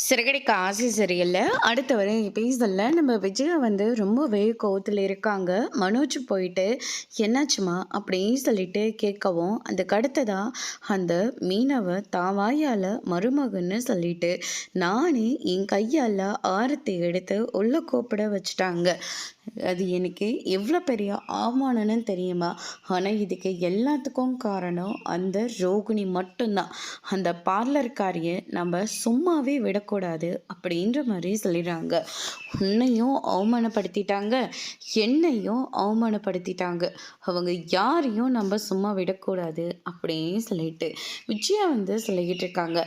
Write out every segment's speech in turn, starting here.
சிறகடிக்க ஆசை சரியில்ல. அடுத்து வர எபிசோட்ல நம்ம விஜயா ரொம்பவே கோவத்துல இருக்காங்க. மனோஜ் போயிட்டு, "என்னாச்சும்மா?" அப்படின்னு சொல்லிட்டு கேட்கவும், அதுக்கு அடுத்ததா அந்த மீனவ தான் வாயால மருமகன்னு சொல்லிட்டு, நானே என் கையால ஆரத்தி எடுத்து உள்ள கூப்பிட வச்சுட்டாங்க. அது எனக்கு எவ்வளோ பெரிய அவமானம்னு தெரியுமா? ஆனால் இதுக்கு எல்லாத்துக்கும் காரணம் அந்த ரோகிணி மட்டும்தான். அந்த பார்லர்காரியை நம்ம சும்மாவே விடக்கூடாது அப்படின்ற மாதிரி சொல்லிடுறாங்க. உன்னையும் அவமானப்படுத்திட்டாங்க, என்னையும் அவமானப்படுத்திட்டாங்க. அவங்க யாரையும் நம்ம சும்மா விடக்கூடாது அப்படின்னு சொல்லிட்டு விஜயா சொல்லிக்கிட்டு இருக்காங்க.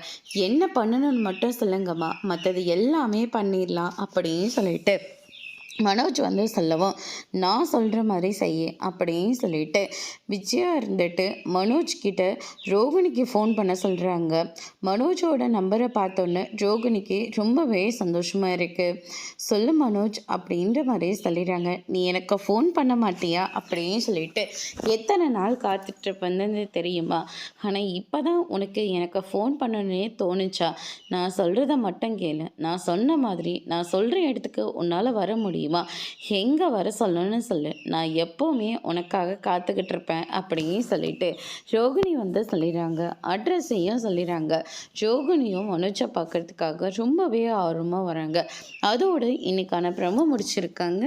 என்ன பண்ணணும்னு மட்டும் சொல்லுங்கம்மா, மற்றது எல்லாமே பண்ணிடலாம் அப்படின்னு சொல்லிட்டு மனோஜ் சொல்லவும், நான் சொல்கிற மாதிரி செய்ய அப்படின்னு சொல்லிட்டு விஜயா மனோஜ் கிட்ட ரோகிணிக்கு ஃபோன் பண்ண சொல்கிறாங்க. மனோஜோட நம்பரை பார்த்தோன்னே ரோகிணிக்கு ரொம்பவே சந்தோஷமாக இருக்குது. சொல்லு மனோஜ் அப்படின்ற மாதிரி சொல்லிடுறாங்க. நீ எனக்கு ஃபோன் பண்ண மாட்டியா அப்படின்னு சொல்லிட்டு எத்தனை நாள் காத்துட்ருப்பேன்னு தெரியுமா? ஆனால் இப்போ தான் உனக்கு எனக்கு ஃபோன் பண்ணணுன்னே தோணுச்சா? நான் சொல்கிறத மட்டும் கேளு. நான் சொன்ன மாதிரி நான் சொல்கிற இடத்துக்கு உன்னால் வர முடியும், எங்கே வர சொல்லணும்னு சொல்லு, நான் எப்போவுமே உனக்காக காத்துக்கிட்டு இருப்பேன் அப்படின்னு சொல்லிட்டு ரோகிணி சொல்லிடுறாங்க. அட்ரஸையும் சொல்லிடுறாங்க. ரோகிணியும் மனோஜை பார்க்கறதுக்காக ரொம்பவே ஆர்வமாக வராங்க. அதோடு இன்னைக்கான ப்ரோமோ முடிச்சிருக்காங்க.